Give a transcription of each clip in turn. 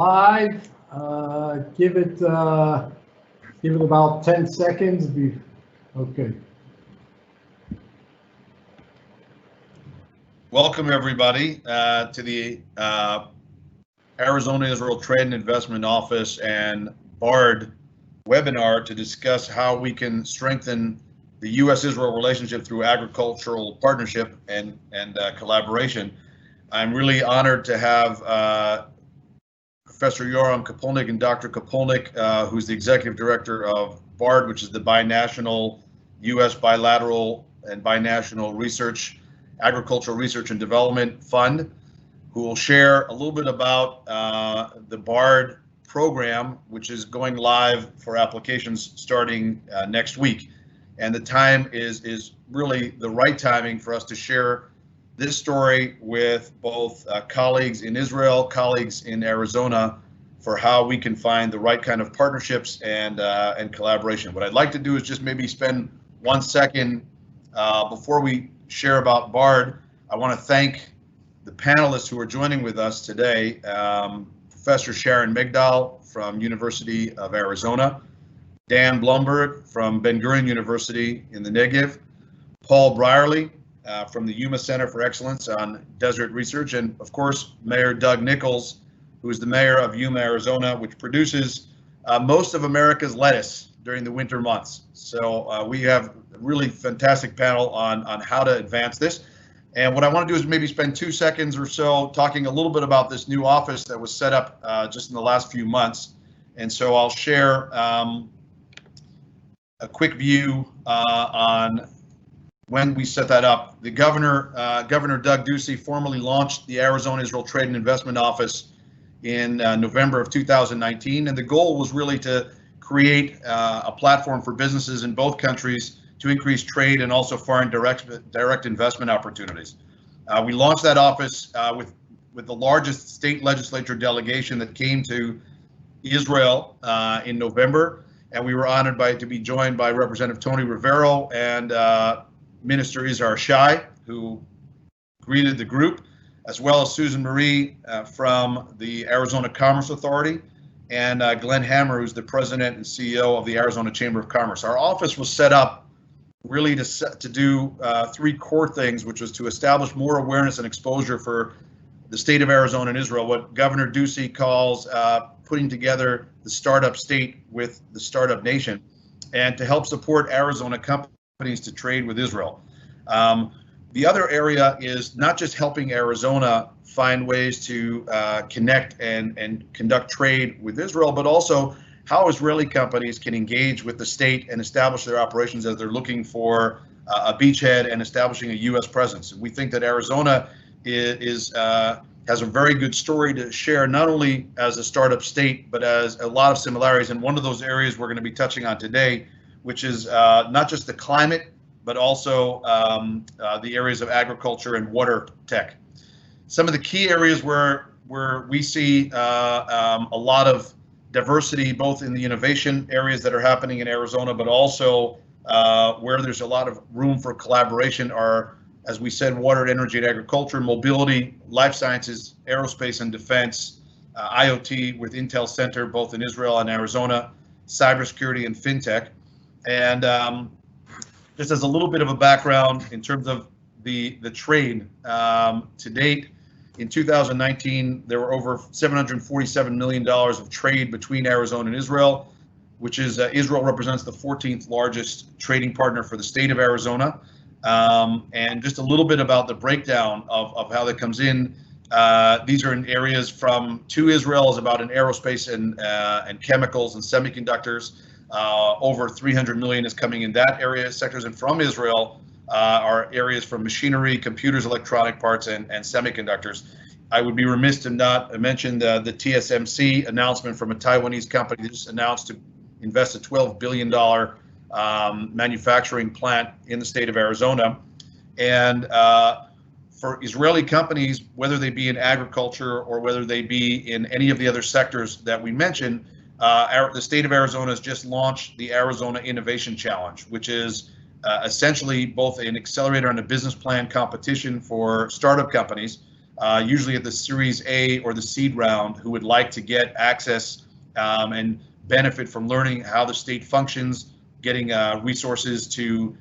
Live. Give it about 10 seconds. Okay. Welcome everybody to the Arizona Israel Trade and Investment Office and BARD webinar to discuss how we can strengthen the U.S.-Israel relationship through agricultural partnership and collaboration. I'm really honored to have Professor Yoram Kapolnik and Dr. Kapolnik, who's the executive director of BARD, which is the binational U.S. bilateral and binational agricultural research and development fund, who will share a little bit about the BARD program, which is going live for applications starting next week. And the time is really the right timing for us to share this story with both colleagues in Israel, colleagues in Arizona, for how we can find the right kind of partnerships and collaboration. What I'd like to do is just maybe spend 1 second before we share about BARD. I want to thank the panelists who are joining with us today. Professor Sharon Migdal from University of Arizona, Dan Blumberg from Ben-Gurion University in the Negev, Paul Brierly from the Yuma Center for Excellence on Desert Research, and of course, Mayor Doug Nichols, who is the mayor of Yuma, Arizona, which produces most of America's lettuce during the winter months. So we have a really fantastic panel on how to advance this. And what I want to do is maybe spend 2 seconds or so talking a little bit about this new office that was set up just in the last few months. And so I'll share a quick view on when we set that up. The Governor Doug Ducey formally launched the Arizona Israel Trade and Investment Office in November of 2019. And the goal was really to create a platform for businesses in both countries to increase trade and also foreign direct investment opportunities. We launched that office with the largest state legislature delegation that came to Israel in November, and we were honored to be joined by Representative Tony Rivero and Minister Izhar Shai, who greeted the group, as well as Susan Marie from the Arizona Commerce Authority, and Glenn Hammer, who's the president and CEO of the Arizona Chamber of Commerce. Our office was set up really to do three core things, which was to establish more awareness and exposure for the state of Arizona and Israel, what Governor Ducey calls putting together the startup state with the startup nation, and to help support Arizona companies to trade with Israel. The other area is not just helping Arizona find ways to connect and conduct trade with Israel, but also how Israeli companies can engage with the state and establish their operations as they're looking for a beachhead and establishing a U.S. presence. We think that Arizona has a very good story to share, not only as a startup state, but as a lot of similarities. And one of those areas we're going to be touching on today, which is not just the climate, but also the areas of agriculture and water tech. Some of the key areas where we see a lot of diversity, both in the innovation areas that are happening in Arizona, but also where there's a lot of room for collaboration are, as we said, water, energy, and agriculture, mobility, life sciences, aerospace and defense, IoT with Intel Center, both in Israel and Arizona, cybersecurity and fintech. And just as a little bit of a background in terms of the trade, to date, in 2019, there were over $747 million of trade between Arizona and Israel, which is Israel represents the 14th largest trading partner for the state of Arizona. And just a little bit about the breakdown of how that comes in. These are in areas to Israel is about in aerospace and chemicals and semiconductors. Over 300 million is coming in that area sectors, and from Israel are areas from machinery, computers, electronic parts, and semiconductors. I would be remiss to not mention the TSMC announcement from a Taiwanese company that just announced to invest a $12 billion manufacturing plant in the state of Arizona. And for Israeli companies, whether they be in agriculture or whether they be in any of the other sectors that we mentioned, the state of Arizona has just launched the Arizona Innovation Challenge, which is essentially both an accelerator and a business plan competition for startup companies usually at the Series A or the seed round, who would like to get access and benefit from learning how the state functions, getting resources to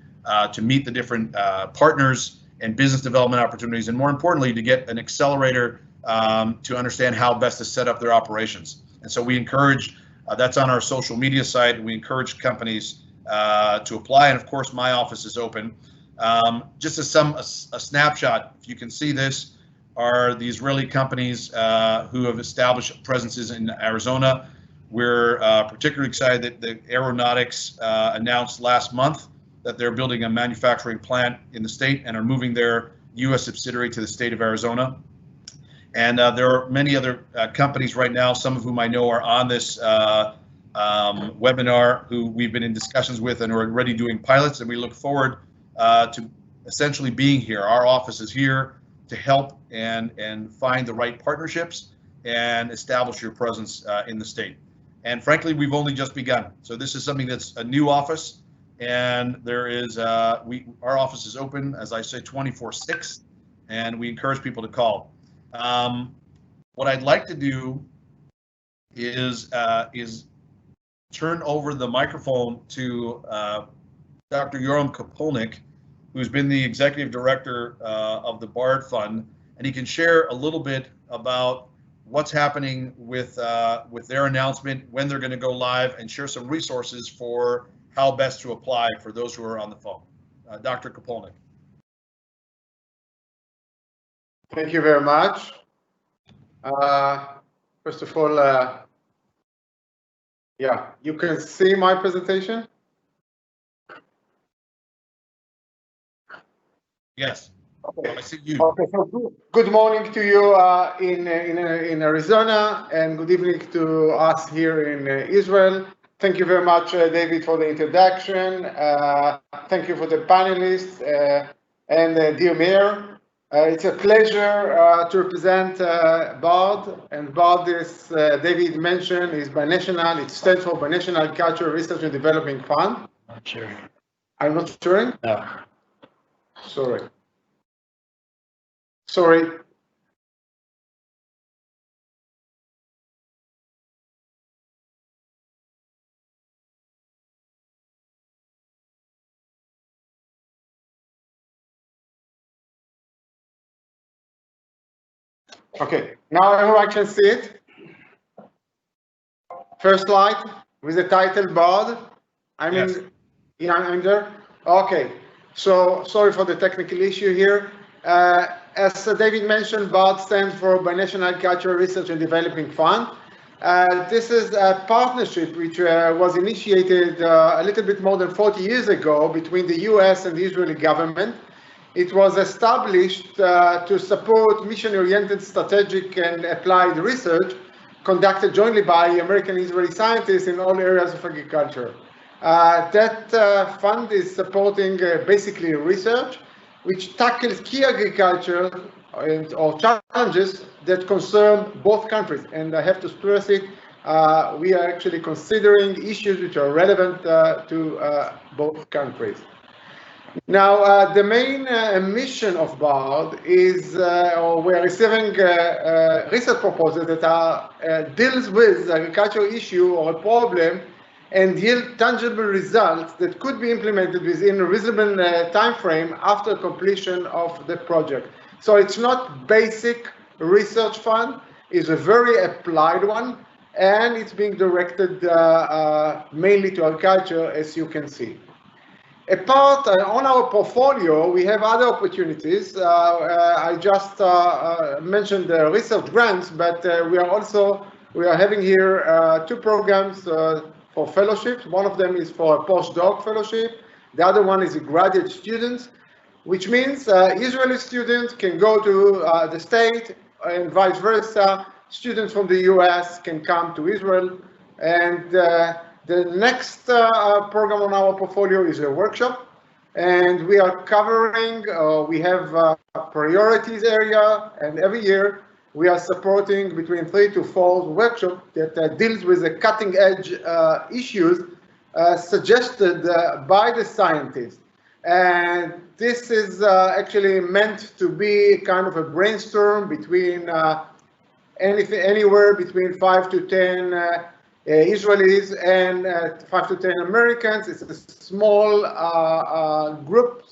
meet the different partners and business development opportunities, and more importantly, to get an accelerator to understand how best to set up their operations. And so we encourage, that's on our social media site, we encourage companies to apply, and of course my office is open. Just a snapshot, if you can see this, are the Israeli companies who have established presences in Arizona. We're particularly excited that the Aeronautics announced last month that they're building a manufacturing plant in the state and are moving their U.S. subsidiary to the state of Arizona. And there are many other companies right now, some of whom I know are on this webinar, who we've been in discussions with and are already doing pilots, and we look forward to essentially being here. Our office is here to help and find the right partnerships and establish your presence in the state. And frankly, we've only just begun. So this is something that's a new office, and there is our office is open, as I say, 24/6, and we encourage people to call. What I'd like to do is turn over the microphone to Dr. Yoram Kopolnik, who's been the executive director of the BARD Fund, and he can share a little bit about what's happening with their announcement, when they're going to go live, and share some resources for how best to apply for those who are on the phone. Dr. Kopolnik. Thank you very much. First of all, yeah, you can see my presentation? Yes. Okay. I see you. Okay, so good morning to you in Arizona, and good evening to us here in Israel. Thank you very much, David, for the introduction. Thank you for the panelists and dear Mayor. It's a pleasure to represent BARD, and BARD, as David mentioned, is binational. It stands for Binational Agriculture Research and Development Fund. Not sure. I'm not sharing? No. Sorry. Sorry. Okay, now everyone can see it. First slide with the title BARD. I mean, Yes. Yeah, I'm there. Okay, so sorry for the technical issue here. As David mentioned, BARD stands for Binational Agriculture Research and Development Fund. This is a partnership which was initiated a little bit more than 40 years ago between the US and the Israeli government. It was established to support mission-oriented strategic and applied research conducted jointly by American and Israeli scientists in all areas of agriculture. That fund is supporting basically research which tackles key agriculture or challenges that concern both countries. And I have to stress it, we are actually considering issues which are relevant to both countries. Now, the main mission of BARD is, we're receiving research proposals that are deals with agricultural issue or a problem and yield tangible results that could be implemented within a reasonable time frame after completion of the project. So it's not basic research fund, it's a very applied one, and it's being directed mainly to agriculture, as you can see. Apart on our portfolio, we have other opportunities. I just mentioned the research grants, but we are having here two programs for fellowships. One of them is for a postdoc fellowship. The other one is a graduate student, which means Israeli students can go to the state and vice versa. Students from the US can come to Israel. And the next program on our portfolio is a workshop. And we are covering, we have a priorities area, and every year we are supporting between 3 to 4 workshops that deals with the cutting edge issues suggested by the scientists. And this is actually meant to be kind of a brainstorm between anywhere between 5 to 10 Israelis and 5 to 10 Americans. It's a small group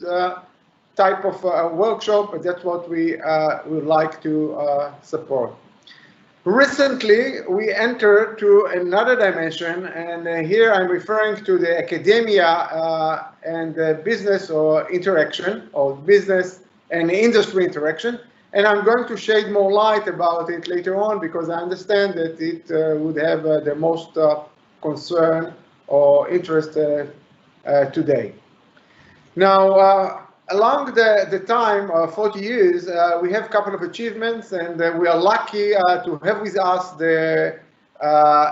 type of workshop, and that's what we would like to support. Recently, we entered to another dimension, and here I'm referring to the academia and business or interaction, or business and industry interaction. And I'm going to shed more light about it later on, because I understand that it would have the most concern or interest today. Now, along the time, 40 years, we have a couple of achievements, and we are lucky to have with us the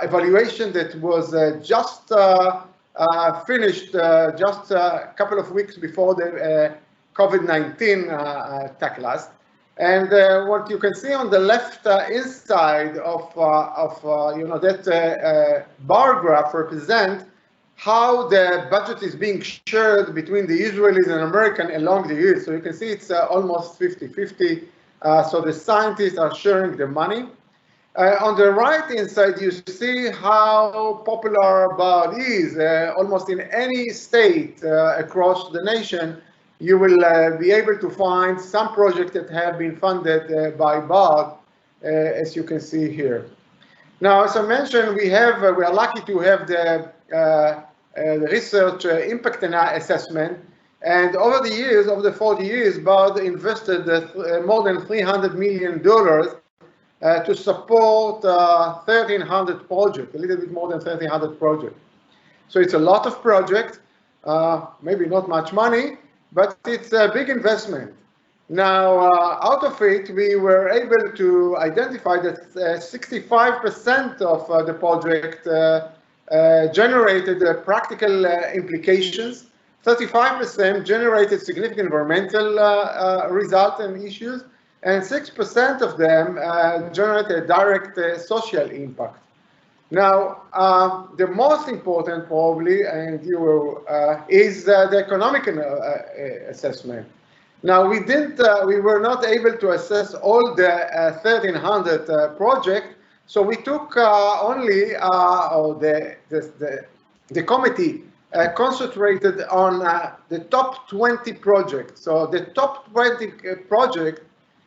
evaluation that was just finished just a couple of weeks before the COVID-19 attack last. And what you can see on the left inside of that bar graph represent how the budget is being shared between the Israelis and American along the years. So you can see it's almost 50-50. So the scientists are sharing the money. On the right inside, you see how popular BARD is. Almost in any state across the nation, you will be able to find some projects that have been funded by BARD, as you can see here. Now, as I mentioned, we are lucky to have the research impact assessment, and over the years, over the 40 years, BARD invested more than $300 million to support 1,300 projects, a little bit more than 1,300 projects. So it's a lot of projects, maybe not much money, but it's a big investment. Now, out of it, we were able to identify that 65% of the project generated practical implications, 35% generated significant environmental results and issues, and 6% of them generated direct social impact. Now, the most important probably, and is the economic assessment. Now, we were not able to assess all the 1,300 projects, so we took only, the committee concentrated on the top 20 projects. So the top 20 projects,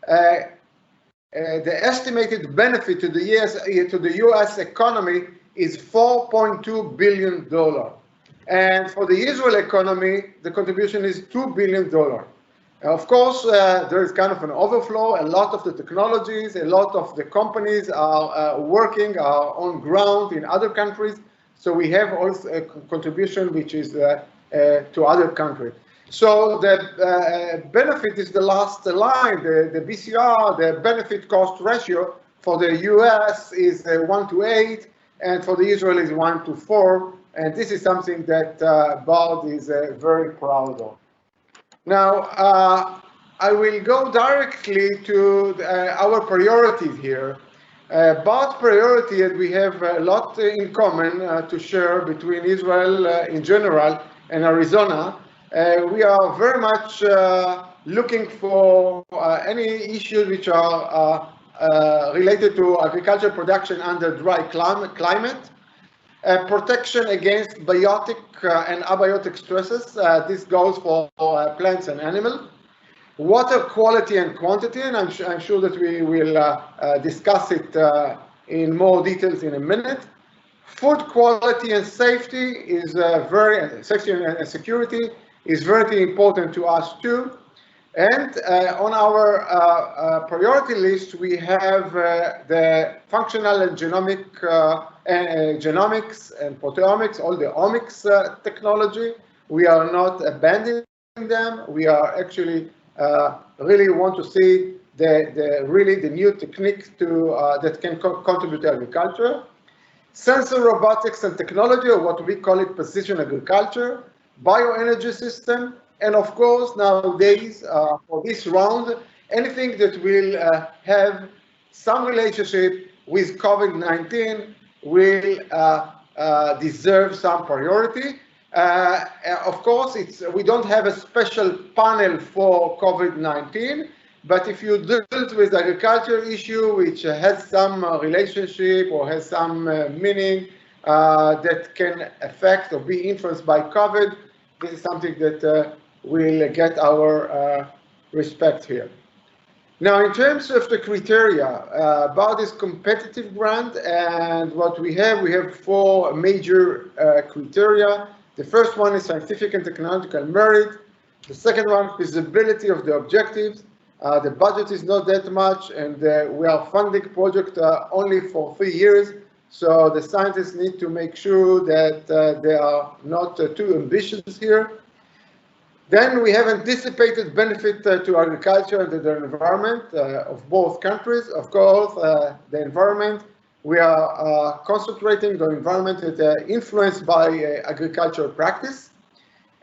the estimated benefit to the U.S. economy is $4.2 billion. And for the Israel economy, the contribution is $2 billion. Of course, there is kind of an overflow. A lot of the technologies, a lot of the companies are working on ground in other countries. So we have also a contribution which is to other countries. So the benefit is the last line, the BCR, the benefit cost ratio for the US is 1 to 8, and for the Israel is 1 to 4. And this is something that BARD is very proud of. Now, I will go directly to our priorities here. BARD priority, and we have a lot in common to share between Israel in general and Arizona. We are very much looking for any issues which are related to agricultural production under dry climate, protection against biotic and abiotic stresses. This goes for plants and animals. Water quality and quantity, and I'm sure that we will discuss it in more details in a minute. Food quality and safety is safety and security is very important to us too. And on our priority list, we have the functional and genomics and proteomics, all the omics technology. We are not abandoning them. We are actually really want to see the new techniques that can contribute to agriculture. Sensor robotics and technology, or what we call it precision agriculture, bioenergy system, and of course nowadays for this round, anything that will have some relationship with COVID-19 will deserve some priority. Of course, we don't have a special panel for COVID-19, but if you dealt with agriculture issue which has some relationship or has some meaning that can affect or be influenced by COVID, this is something that will get our respect here. Now, in terms of the criteria about this competitive grant and what we have 4 major criteria. The first one is scientific and technological merit. The second one, feasibility of the objectives. The budget is not that much, and we are funding project only for 3 years. So the scientists need to make sure that they are not too ambitious here. Then we have anticipated benefit to agriculture and the environment of both countries. Of course, the environment, we are concentrating the environment that influenced by agricultural practice.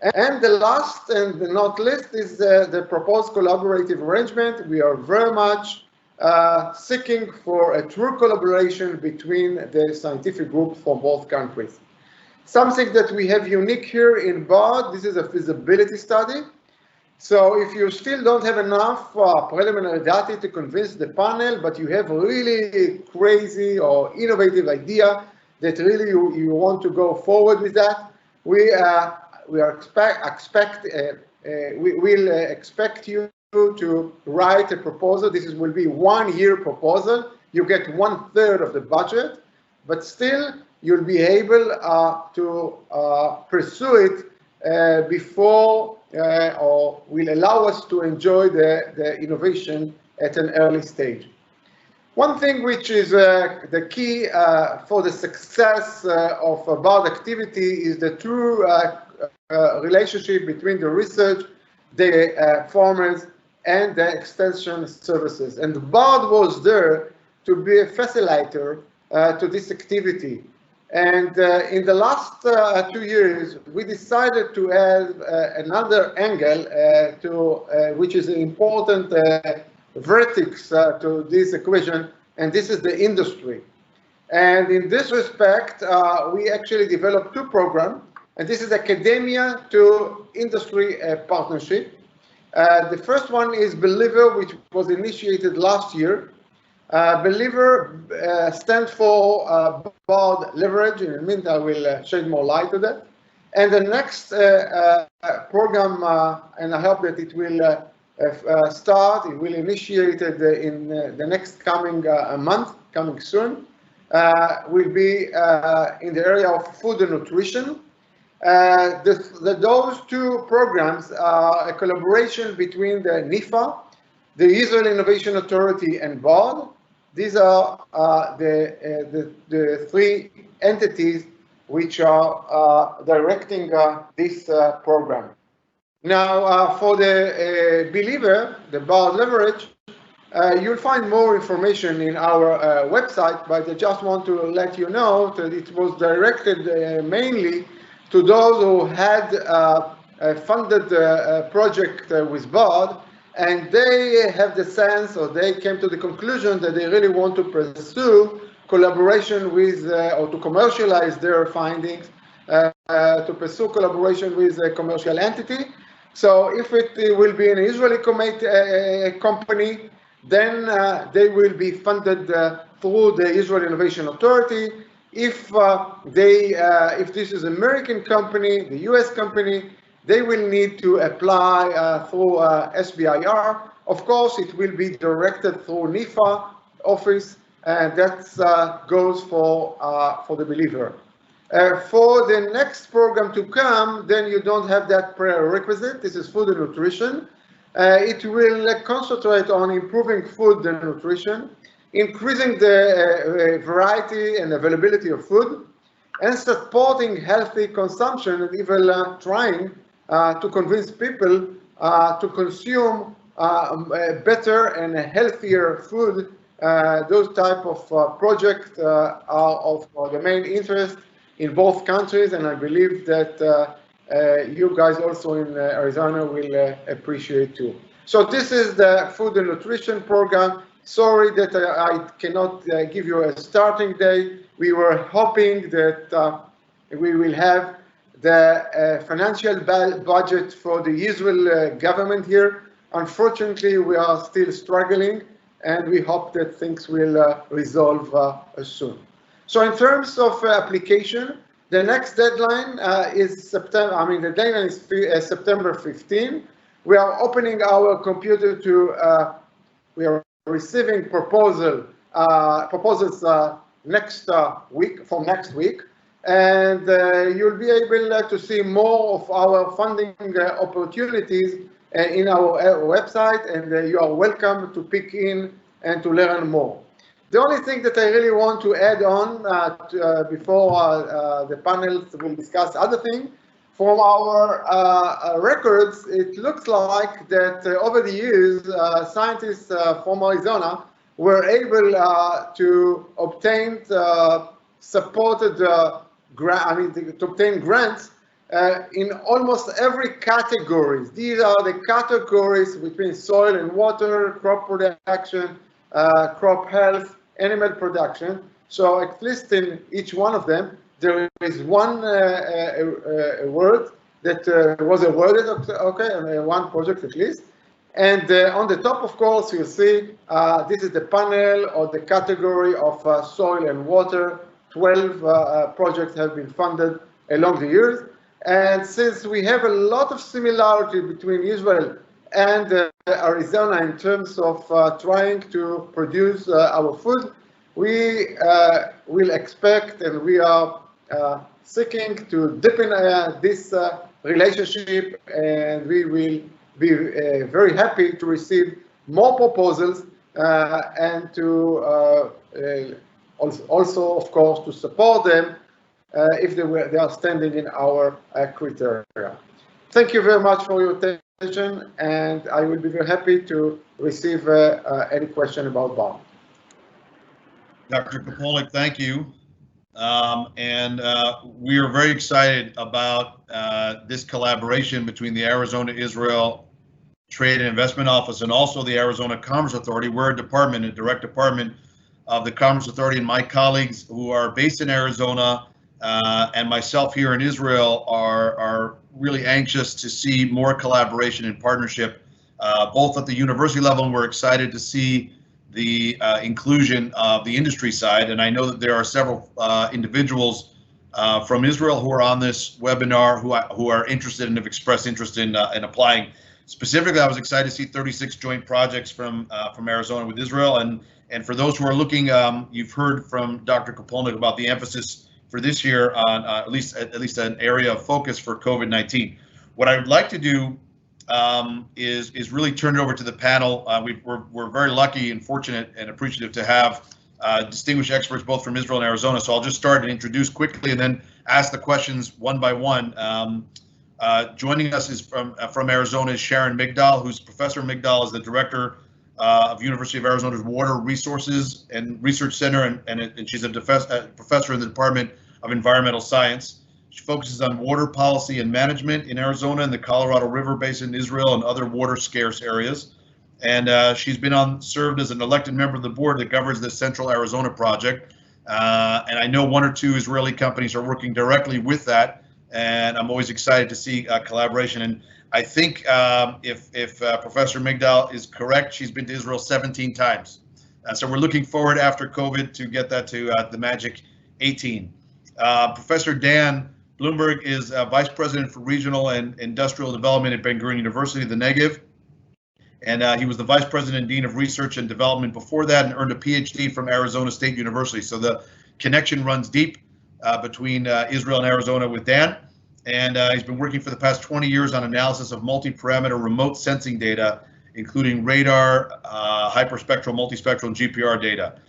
And the last and not least is the proposed collaborative arrangement. We are very much seeking for a true collaboration between the scientific group from both countries. Something that we have unique here in BARD, this is a feasibility study. So if you still don't have enough preliminary data to convince the panel, but you have really crazy or innovative idea that really you want to go forward with that, we will expect you to write a proposal. This will be 1-year proposal. You get 1/3 of the budget, but still you'll be able to pursue it before or will allow us to enjoy the innovation at an early stage. One thing which is the key for the success of BARD activity is the true relationship between the research, the farmers, and the extension services. And BARD was there to be a facilitator to this activity. And in the last 2 years, we decided to add another angle which is an important vertex to this equation, and this is the industry. And in this respect, we actually developed 2 programs, and this is academia to industry partnership. The first one is Believer, which was initiated last year. Believer stands for BARD Leverage. In a minute, I will shed more light to that. And the next program, and I hope that it will start, it will initiate in the next coming month, coming soon, will be in the area of food and nutrition. Those 2 programs are a collaboration between the NIFA, the Israel Innovation Authority, and BARD. These are the 3 entities which are directing this program. Now, for the Believer, the BARD Leverage, you'll find more information in our website, but I just want to let you know that it was directed mainly to those who had funded a project with BARD, and they have the sense, or they came to the conclusion that they really want to pursue collaboration with, or to commercialize their findings, to pursue collaboration with a commercial entity. So if it will be an Israeli company, then they will be funded through the Israel Innovation Authority. If this is an American company, the US company, they will need to apply through SBIR. Of course, it will be directed through NIFA office, and that goes for the Believer. For the next program to come, then you don't have that prerequisite. This is food and nutrition. It will concentrate on improving food and nutrition, increasing the variety and availability of food, and supporting healthy consumption, and even trying to convince people to consume better and healthier food. Those type of projects are of the main interest in both countries, and I believe that you guys also in Arizona will appreciate too. So this is the food and nutrition program. Sorry that I cannot give you a starting date. We were hoping that we will have the financial budget for the Israel government here. Unfortunately, we are still struggling, and we hope that things will resolve soon. So in terms of application, the next deadline is September. I mean, the deadline is September 15. We are opening our computer to. We are receiving proposals next week, from next week, and you'll be able to see more of our funding opportunities in our website, and you are welcome to pick in and to learn more. The only thing that I really want to add on before the panel will discuss other things, from our records, it looks like that over the years, scientists from Arizona were able to obtain supported to obtain grants in almost every category. These are the categories between soil and water, crop production, crop health, animal production. So at least in each one of them, there is one award that was awarded, okay, one project at least. And on the top, of course, you'll see this is the panel or the category of soil and water. 12 projects have been funded along the years. And since we have a lot of similarity between Israel and Arizona in terms of trying to produce our food, we will expect, and we are seeking to deepen this relationship, and we will be very happy to receive more proposals and to also, of course, to support them if they are standing in our criteria. Thank you very much for your attention, and I will be very happy to receive any question about BARD. Dr. Kopolnik, thank you. We are very excited about this collaboration between the Arizona-Israel Trade and Investment Office and also the Arizona Commerce Authority. We're a direct department of the Commerce Authority, and my colleagues who are based in Arizona and myself here in Israel are really anxious to see more collaboration and partnership, both at the university level, and we're excited to see the inclusion of the industry side. And I know that there are several individuals from Israel who are on this webinar who are interested and have expressed interest in applying. Specifically, I was excited to see 36 joint projects from Arizona with Israel. And for those who are looking, you've heard from Dr. Kopolnik about the emphasis for this year on at least an area of focus for COVID-19. What I would like to do is really turn it over to the panel. We're very lucky and fortunate and appreciative to have distinguished experts both from Israel and Arizona. So I'll just start and introduce quickly and then ask the questions one by one. Joining us is from Arizona is Sharon Migdal, who's Professor Migdal is the director of University of Arizona's Water Resources and Research Center, and she's a professor in the Department of Environmental Science. She focuses on water policy and management in Arizona and the Colorado River Basin, Israel, and other water scarce areas. And she's been served as an elected member of the board that governs the Central Arizona Project. And I know one or two Israeli companies are working directly with that, and I'm always excited to see collaboration. And I think if Professor Migdal is correct, she's been to Israel 17 times. So we're looking forward after COVID to get that to the magic 18. Professor Dan Bloomberg is Vice President for Regional and Industrial Development at Ben-Gurion University, the Negev. And he was the Vice President and Dean of Research and Development before that and earned a PhD from Arizona State University. So the connection runs deep between Israel and Arizona with Dan. And he's been working for the past 20 years on analysis of multi-parameter remote sensing data, including radar, hyperspectral, multispectral, and GPR data.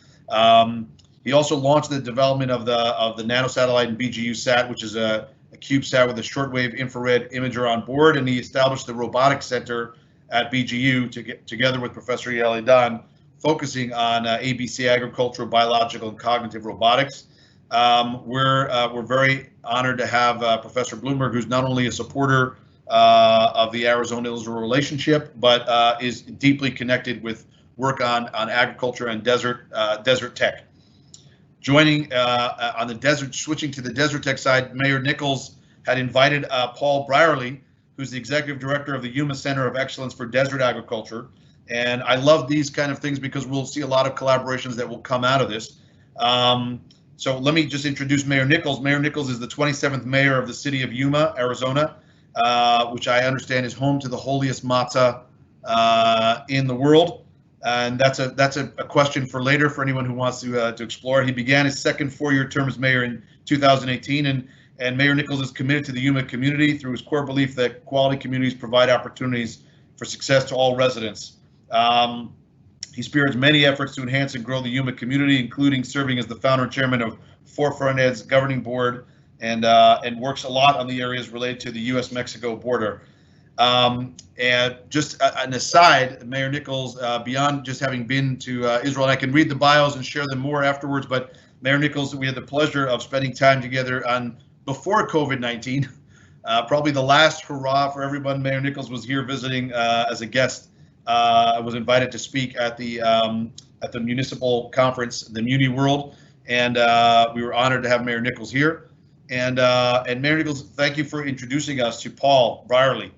He also launched the development of the nanosatellite and BGU sat, which is a CubeSat with a shortwave infrared imager on board, and he established the Robotics Center at BGU together with Professor Yael Edan, focusing on ABC, agricultural, biological, and cognitive robotics. We're very honored to have Professor Bloomberg, who's not only a supporter of the Arizona-Israel relationship, but is deeply connected with work on agriculture and desert tech. Joining on the switching to the desert tech side, Mayor Nichols had invited Paul Brierly, who's the executive director of the Yuma Center of Excellence for Desert Agriculture. And I love these kind of things because we'll see a lot of collaborations that will come out of this. So let me just introduce Mayor Nichols. Mayor Nichols is the 27th mayor of the city of Yuma, Arizona, which I understand is home to the holiest matzah in the world. And that's a question for later for anyone who wants to explore it. He began his second four-year term as mayor in 2018, and Mayor Nichols is committed to the Yuma community through his core belief that quality communities provide opportunities for success to all residents. He spearheads many efforts to enhance and grow the Yuma community, including serving as the founder and chairman of Forefront Ed's governing board, and works a lot on the areas related to the U.S.-Mexico border. And just an aside, Mayor Nichols, beyond just having been to Israel, and I can read the bios and share them more afterwards, but Mayor Nichols, we had the pleasure of spending time together before COVID-19. Probably the last hurrah for everyone. Mayor Nichols was here visiting as a guest. I was invited to speak at the municipal conference, the Muni World, and we were honored to have Mayor Nichols here. And Mayor Nichols, thank you for introducing us to Paul Brierly.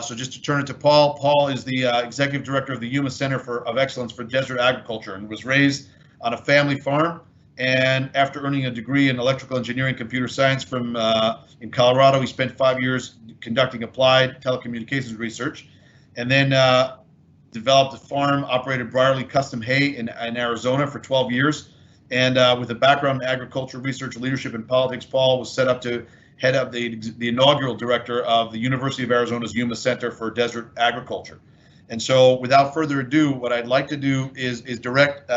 So just to turn it to Paul, Paul is the executive director of the Yuma Center of Excellence for Desert Agriculture, and was raised on a family farm. And after earning a degree in electrical engineering, computer science from in Colorado, he spent 5 years conducting applied telecommunications research, and then developed a farm, operated Brierly Custom Hay in Arizona for 12 years. And with a background in agriculture, research, leadership, and politics, Paul was set up to head up the inaugural director of the University of Arizona's Yuma Center for Desert Agriculture. And so without further ado, what I'd like to do is direct,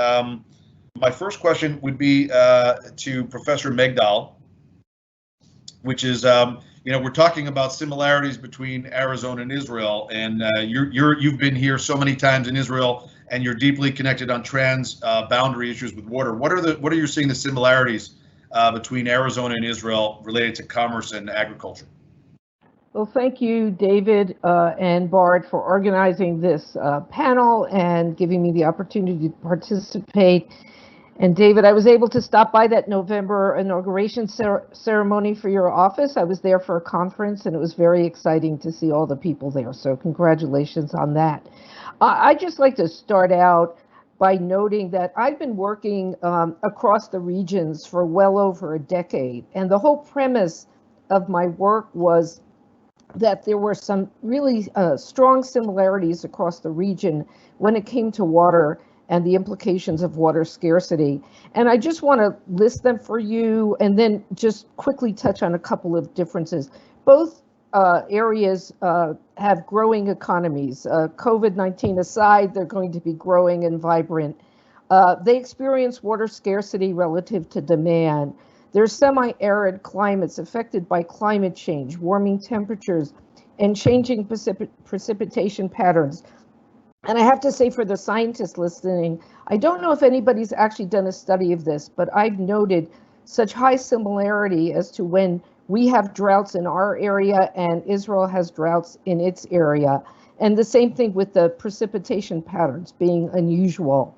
my first question would be to Professor Megdal, which is, we're talking about similarities between Arizona and Israel, and you've been here so many times in Israel, and you're deeply connected on boundary issues with water. What are you seeing the similarities between Arizona and Israel related to commerce and agriculture? Well, thank you, David and Bard, for organizing this panel and giving me the opportunity to participate. And David, I was able to stop by that November inauguration ceremony for your office. I was there for a conference, and it was very exciting to see all the people there. So congratulations on that. I'd just like to start out by noting that I've been working across the regions for well over a decade. And the whole premise of my work was that there were some really strong similarities across the region when it came to water and the implications of water scarcity. And I just want to list them for you and then just quickly touch on a couple of differences. Both areas have growing economies. COVID-19 aside, they're going to be growing and vibrant. They experience water scarcity relative to demand. There's semi-arid climates affected by climate change, warming temperatures, and changing precipitation patterns. And I have to say, for the scientists listening, I don't know if anybody's actually done a study of this, but I've noted such high similarity as to when we have droughts in our area and Israel has droughts in its area. And the same thing with the precipitation patterns being unusual.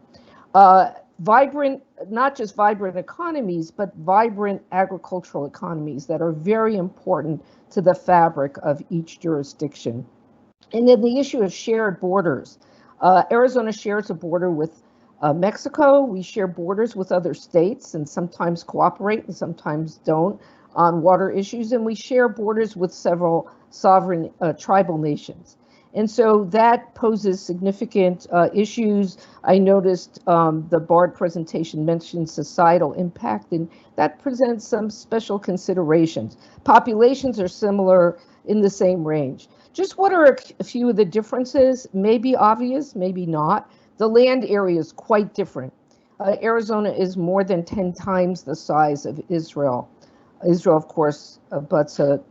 Vibrant, not just vibrant economies, but vibrant agricultural economies that are very important to the fabric of each jurisdiction. And then the issue of shared borders. Arizona shares a border with Mexico. We share borders with other states and sometimes cooperate and sometimes don't on water issues. And we share borders with several sovereign tribal nations. And so that poses significant issues. I noticed the Bard presentation mentioned societal impact, and that presents some special considerations. Populations are similar in the same range. Just what are a few of the differences? Maybe obvious, maybe not. The land area is quite different. Arizona is more than 10 times the size of Israel. Israel, of course, butts a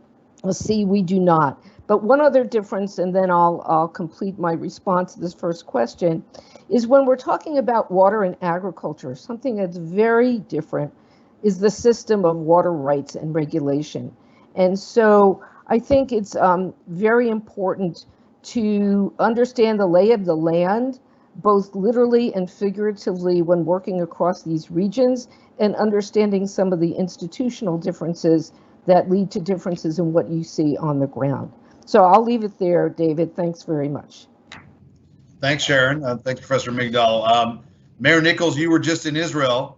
sea. We do not. But one other difference, and then I'll complete my response to this first question, is when we're talking about water and agriculture, something that's very different is the system of water rights and regulation. And so I think it's very important to understand the lay of the land, both literally and figuratively when working across these regions, and understanding some of the institutional differences that lead to differences in what you see on the ground. So I'll leave it there, David. Thanks very much. Thanks, Sharon. Thanks, Professor Migdal. Mayor Nichols, you were just in Israel,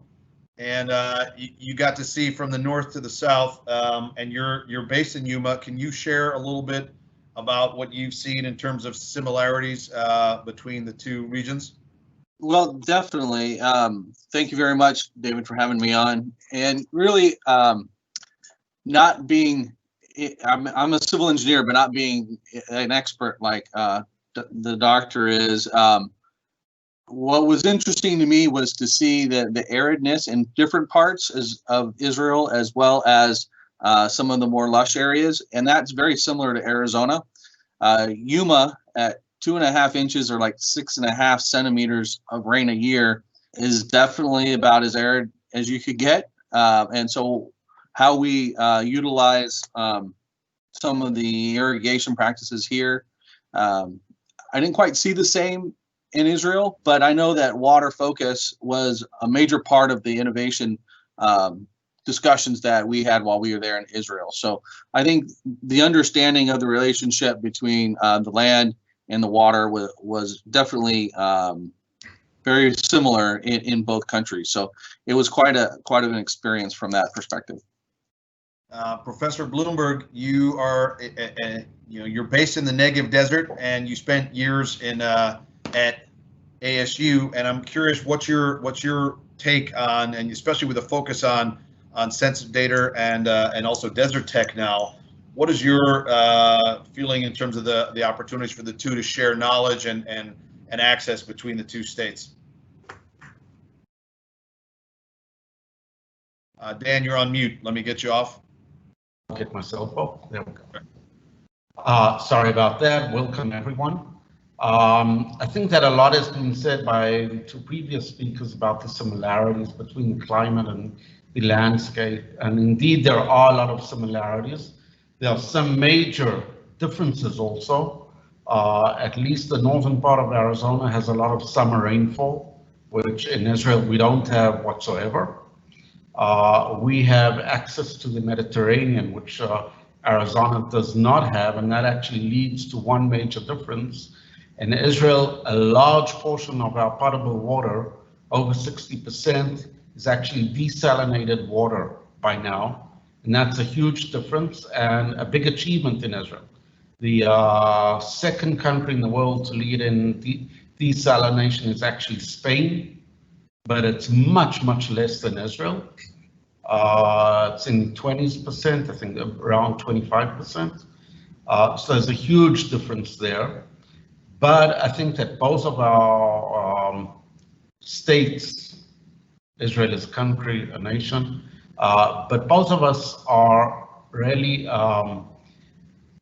and you got to see from the north to the south, and you're based in Yuma. Can you share a little bit about what you've seen in terms of similarities between the two regions? Well, definitely. Thank you very much, David, for having me on. And really, not being, I'm a civil engineer, but not being an expert like the doctor is. What was interesting to me was to see the aridness in different parts of Israel, as well as some of the more lush areas, and that's very similar to Arizona. Yuma at 2.5 inches or like 6.5 centimeters of rain a year is definitely about as arid as you could get. And so how we utilize some of the irrigation practices here, I didn't quite see the same in Israel, but I know that water focus was a major part of the innovation discussions that we had while we were there in Israel. So I think the understanding of the relationship between the land and the water was definitely very similar in both countries. So it was quite an experience from that perspective. Professor Bloomberg, you are you're based in the Negev Desert, and you spent years in at ASU, and I'm curious what's your take on, and especially with a focus on sensitive data and also desert tech now. What is your feeling in terms of the opportunities for the two to share knowledge and access between the two states? Dan, you're on mute. Let me get you off. I'll get myself off. There we go. Sorry about that. Welcome, everyone. I think that a lot has been said by the two previous speakers about the similarities between the climate and the landscape. And indeed, there are a lot of similarities. There are some major differences also. At least the northern part of Arizona has a lot of summer rainfall, which in Israel we don't have whatsoever. We have access to the Mediterranean, which Arizona does not have, and that actually leads to one major difference. In Israel, a large portion of our potable water, over 60%, is actually desalinated water by now, and that's a huge difference and a big achievement in Israel. The second country in the world to lead in desalination is actually Spain, but it's much, much less than Israel. It's in 20%, I think around 25%. So there's a huge difference there. But I think that both of our states, Israel is a country, a nation, but both of us are really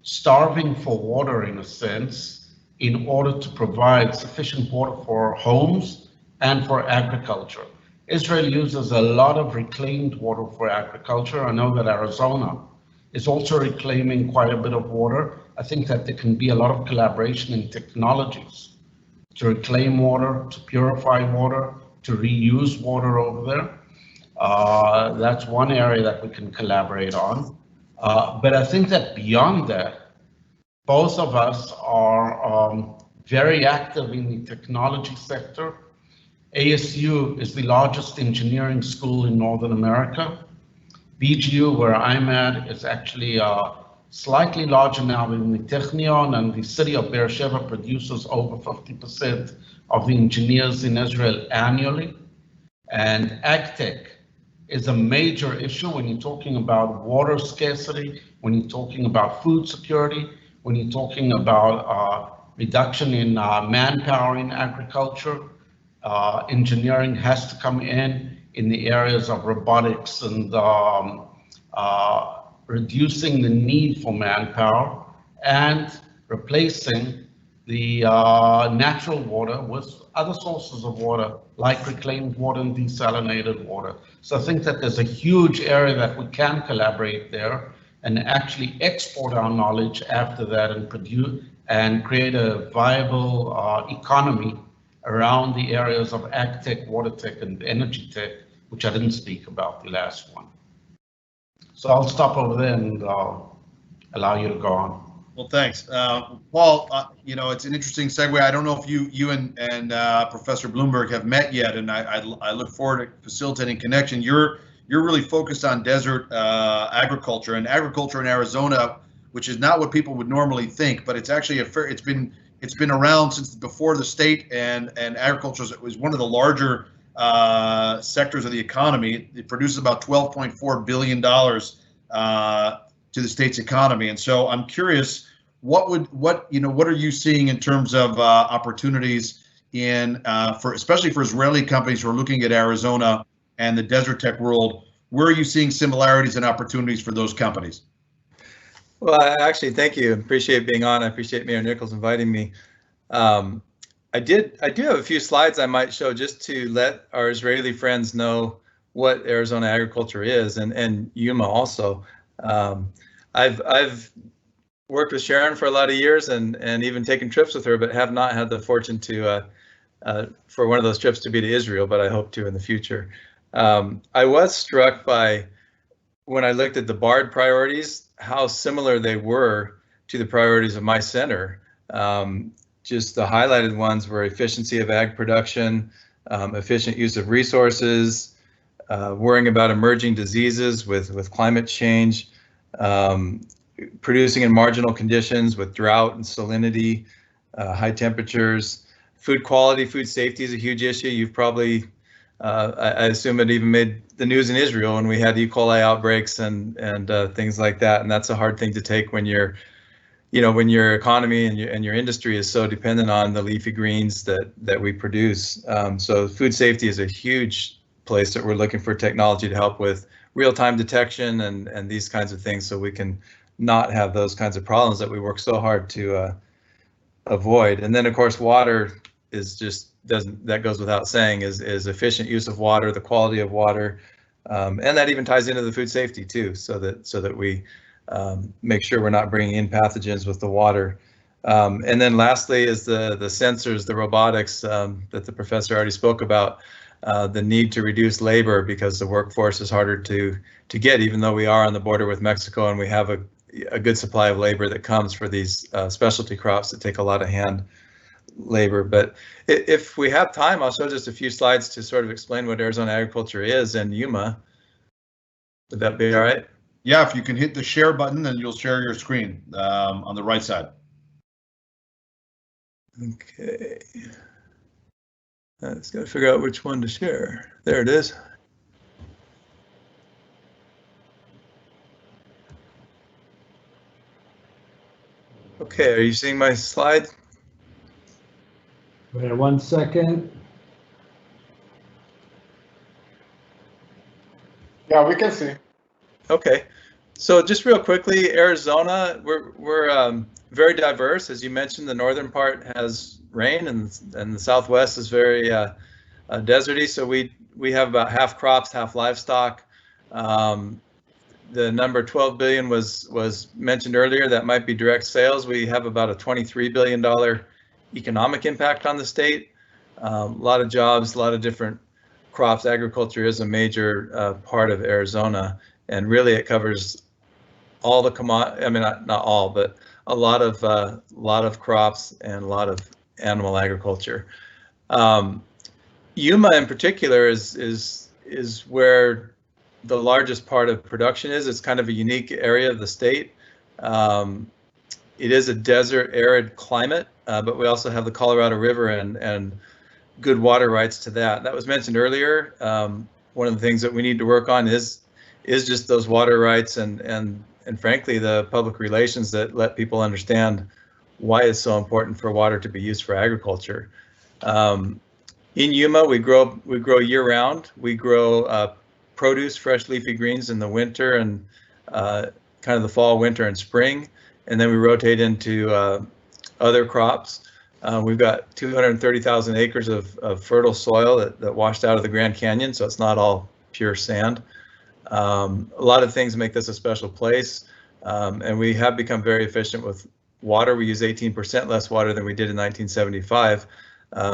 starving for water in a sense in order to provide sufficient water for homes and for agriculture. Israel uses a lot of reclaimed water for agriculture. I know that Arizona is also reclaiming quite a bit of water. I think that there can be a lot of collaboration in technologies to reclaim water, to purify water, to reuse water over there. That's one area that we can collaborate on. But I think that beyond that, both of us are very active in the technology sector. ASU is the largest engineering school in Northern America. BGU, where I'm at, is actually slightly larger now than the Technion, and the city of Beersheba produces over 50% of the engineers in Israel annually. And AgTech is a major issue when you're talking about water scarcity, when you're talking about food security, when you're talking about reduction in manpower in agriculture. Engineering has to come in the areas of robotics and reducing the need for manpower and replacing the natural water with other sources of water like reclaimed water and desalinated water. So I think that there's a huge area that we can collaborate there and actually export our knowledge after that and produce and create a viable economy around the areas of ag tech, water tech, and energy tech, which I didn't speak about the last one. So I'll stop over there and allow you to go on. Well, thanks. Paul, it's an interesting segue. I don't know if you and Professor Bloomberg have met yet, and I look forward to facilitating connection. You're really focused on desert agriculture and agriculture in Arizona, which is not what people would normally think, but it's actually it's been around since before the state, and agriculture is one of the larger sectors of the economy. It produces about $12.4 billion to the state's economy. And so I'm curious, what are you seeing in terms of opportunities especially for Israeli companies who are looking at Arizona and the desert tech world? Where are you seeing similarities and opportunities for those companies? Well, actually, thank you. Appreciate being on. I appreciate Mayor Nichols inviting me. I do have a few slides I might show just to let our Israeli friends know what Arizona agriculture is, and Yuma also. I've worked with Sharon for a lot of years and even taken trips with her, but have not had the fortune to for one of those trips to be to Israel, but I hope to in the future. I was struck by, when I looked at the BARD priorities, how similar they were to the priorities of my center. Just the highlighted ones were efficiency of ag production, efficient use of resources, worrying about emerging diseases with climate change, producing in marginal conditions with drought and salinity, high temperatures, food quality, food safety is a huge issue. You've probably, I assume it even made the news in Israel when we had E. coli outbreaks and things like that. And that's a hard thing to take when when your economy and your industry is so dependent on the leafy greens that we produce. So food safety is a huge place that we're looking for technology to help with real-time detection and these kinds of things, so we can not have those kinds of problems that we work so hard to avoid. And then of course water is just that goes without saying, is efficient use of water, the quality of water, and that even ties into the food safety too, so that we make sure we're not bringing in pathogens with the water. And then lastly is the sensors, the robotics that the professor already spoke about, the need to reduce labor because the workforce is harder to get, even though we are on the border with Mexico and we have a good supply of labor that comes for these specialty crops that take a lot of hand labor. But if we have time, I'll show just a few slides to sort of explain what Arizona agriculture is and Yuma. Would that be all right? Yeah, if you can hit the share button, then you'll share your screen on the right side. Okay. I just got to figure out which one to share. There it is. Okay, are you seeing my slide? Wait 1 second. Yeah, we can see. Okay, so just real quickly, Arizona, we're very diverse. As you mentioned, the northern part has rain, and the southwest is very deserty. So we have about half crops, half livestock. The number 12 billion was mentioned earlier. That might be direct sales. We have about a $23 billion economic impact on the state. A lot of jobs, a lot of different crops. Agriculture is a major part of Arizona, and really it covers all the I mean, not all, but a lot of crops and a lot of animal agriculture. Yuma in particular is where the largest part of production is. It's kind of a unique area of the state. It is a desert, arid climate, but we also have the Colorado River and good water rights to that. That was mentioned earlier. One of the things that we need to work on is just those water rights and frankly the public relations that let people understand why it's so important for water to be used for agriculture. In Yuma, we grow year-round. We grow produce, fresh leafy greens in the winter and kind of the fall, winter, and spring, and then we rotate into other crops. We've got 230,000 acres of fertile soil that washed out of the Grand Canyon, so it's not all pure sand. A lot of things make this a special place, and we have become very efficient with water. We use 18% less water than we did in 1975,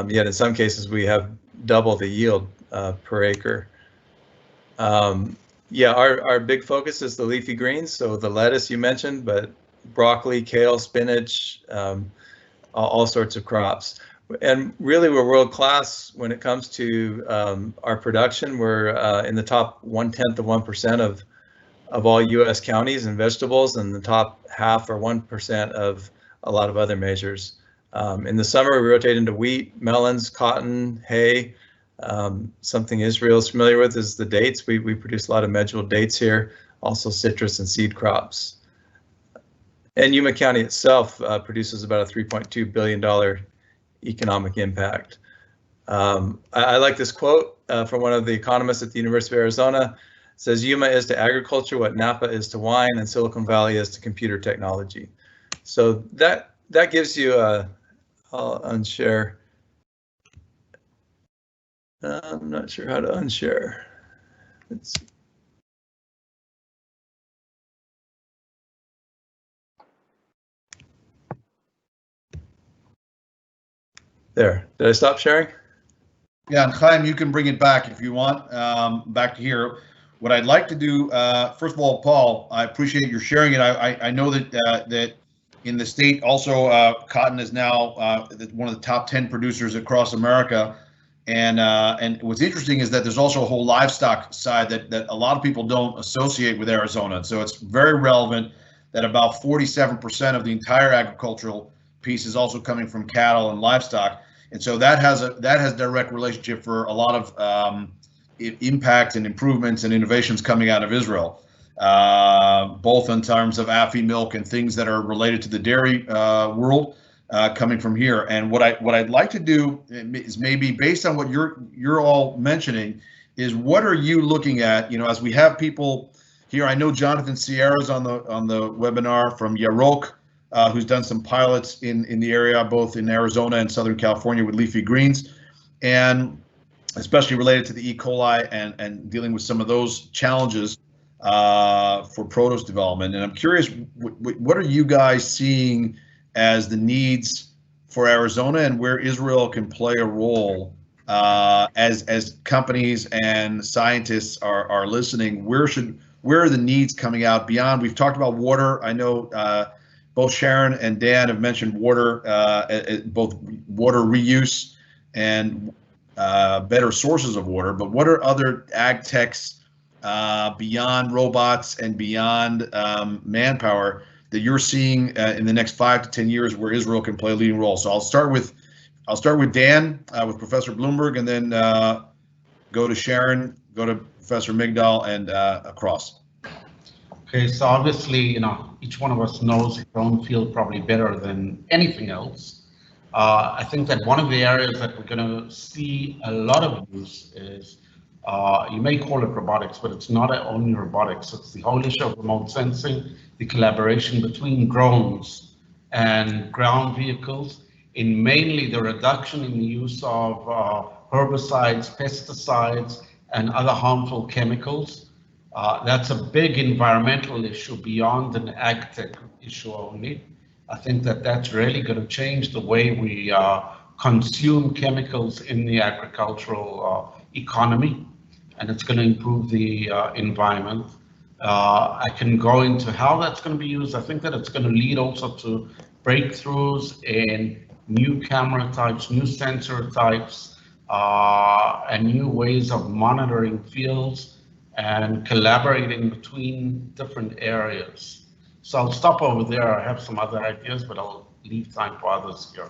yet in some cases we have double the yield per acre. Yeah, our big focus is the leafy greens, so the lettuce you mentioned, but broccoli, kale, spinach, all sorts of crops. And really, we're world class when it comes to our production. We're in the top 1/10 of 1% of all U.S. counties and vegetables, and the top half or 1% of a lot of other measures. In the summer, we rotate into wheat, melons, cotton, hay. Something Israel is familiar with is the dates. We produce a lot of medjool dates here, also citrus and seed crops. And Yuma County itself produces about a $3.2 billion economic impact. I like this quote from one of the economists at the University of Arizona. It says, Yuma is to agriculture what Napa is to wine and Silicon Valley is to computer technology. So that gives you a, I'll unshare. I'm not sure how to unshare. Let's see. There, did I stop sharing? Yeah, and Chaim, you can bring it back if you want, back to here. What I'd like to do, first of all, Paul, I appreciate your sharing it. I know that that in the state also cotton is now one of the top 10 producers across America. And what's interesting is that there's also a whole livestock side that a lot of people don't associate with Arizona. So it's very relevant that about 47% of the entire agricultural piece is also coming from cattle and livestock. And so that has direct relationship for a lot of impact and improvements and innovations coming out of Israel, both in terms of Afi milk and things that are related to the dairy world. Coming from here, and what I'd like to do is maybe based on what you're all mentioning, is what are you looking at? You know, as we have people here, I know Jonathan Sierra's on the webinar from Yarok, who's done some pilots in the area, both in Arizona and Southern California with leafy greens, and especially related to the E. coli and dealing with some of those challenges for produce development. And I'm curious, what are you guys seeing as the needs for Arizona and where Israel can play a role as companies and scientists are listening? Where are the needs coming out beyond? We've talked about water. I know both Sharon and Dan have mentioned water, both water reuse and better sources of water. But what are other ag techs beyond robots and beyond manpower that you're seeing in the next 5 to 10 years where Israel can play a leading role? So I'll start with Dan, with Professor Bloomberg, and then go to Sharon, go to Professor Migdal, and across. Okay, so obviously, you know, each one of us knows his own field probably better than anything else. I think that one of the areas that we're going to see a lot of use is, you may call it robotics, but it's not only robotics. It's the whole issue of remote sensing, the collaboration between drones and ground vehicles, in mainly the reduction in the use of herbicides, pesticides, and other harmful chemicals. That's a big environmental issue beyond an ag tech issue only. I think that that's really going to change the way we consume chemicals in the agricultural economy, and it's going to improve the environment. I can go into how that's going to be used. I think that it's going to lead also to breakthroughs in new camera types, new sensor types, and new ways of monitoring fields and collaborating between different areas. So I'll stop over there. I have some other ideas, but I'll leave time for others here.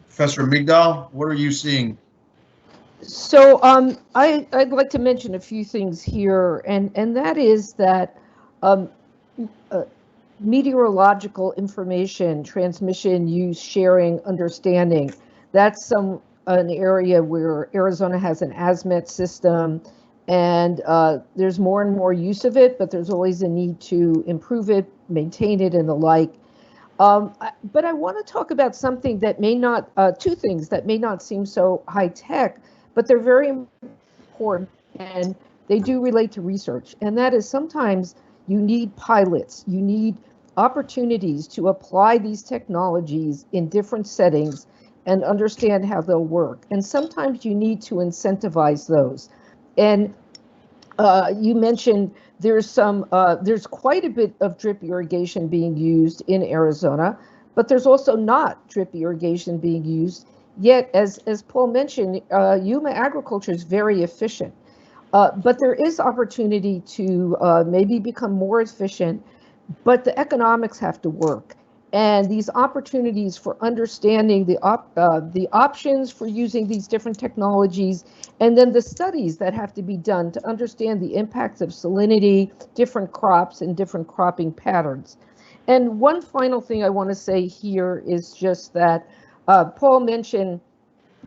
Professor Migdal, what are you seeing? So I'd like to mention a few things here, and that is that meteorological information, transmission, use, sharing, understanding, that's an area where Arizona has an ASMET system, and there's more and more use of it, but there's always a need to improve it, maintain it, and the like. But I want to talk about something that may not, two things that may not seem so high tech, but they're very important, and they do relate to research. And that is, sometimes you need pilots, you need opportunities to apply these technologies in different settings and understand how they'll work. And sometimes you need to incentivize those. And You mentioned there's quite a bit of drip irrigation being used in Arizona, but there's also not drip irrigation being used. Yet, as Paul mentioned, Yuma agriculture is very efficient. But there is opportunity to maybe become more efficient, but the economics have to work. And these opportunities for understanding the options for using these different technologies, and then the studies that have to be done to understand the impacts of salinity, different crops, and different cropping patterns. And one final thing I want to say here is just that Paul mentioned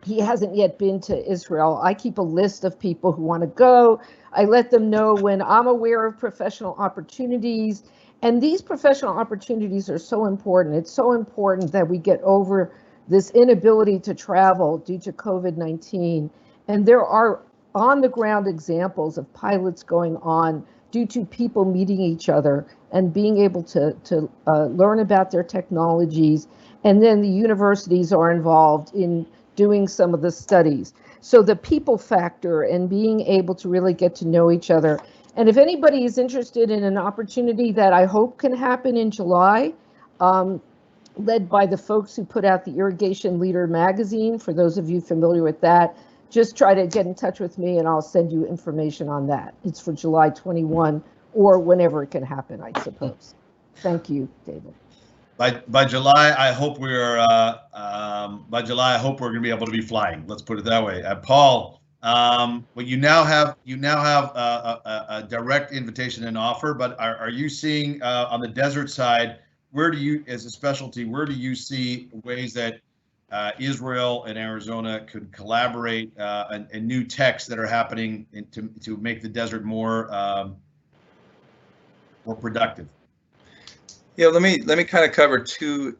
he hasn't yet been to Israel. I keep a list of people who want to go. I let them know when I'm aware of professional opportunities. And these professional opportunities are so important. It's so important that we get over this inability to travel due to COVID-19. And there are on the ground examples of pilots going on due to people meeting each other and being able to learn about their technologies. And then the universities are involved in doing some of the studies. So the people factor and being able to really get to know each other. And if anybody is interested in an opportunity that I hope can happen in July, led by the folks who put out the Irrigation Leader magazine, for those of you familiar with that, just try to get in touch with me and I'll send you information on that. It's for July 21 or whenever it can happen, I suppose. Thank you, David. By July, I hope we're going to be able to be flying. Let's put it that way. Paul, well, you now have a direct invitation and offer, but are you seeing on the desert side, where do you, as a specialty, where do you see ways that Israel and Arizona could collaborate and new techs that are happening to make the desert more productive? Yeah, let me kind of cover two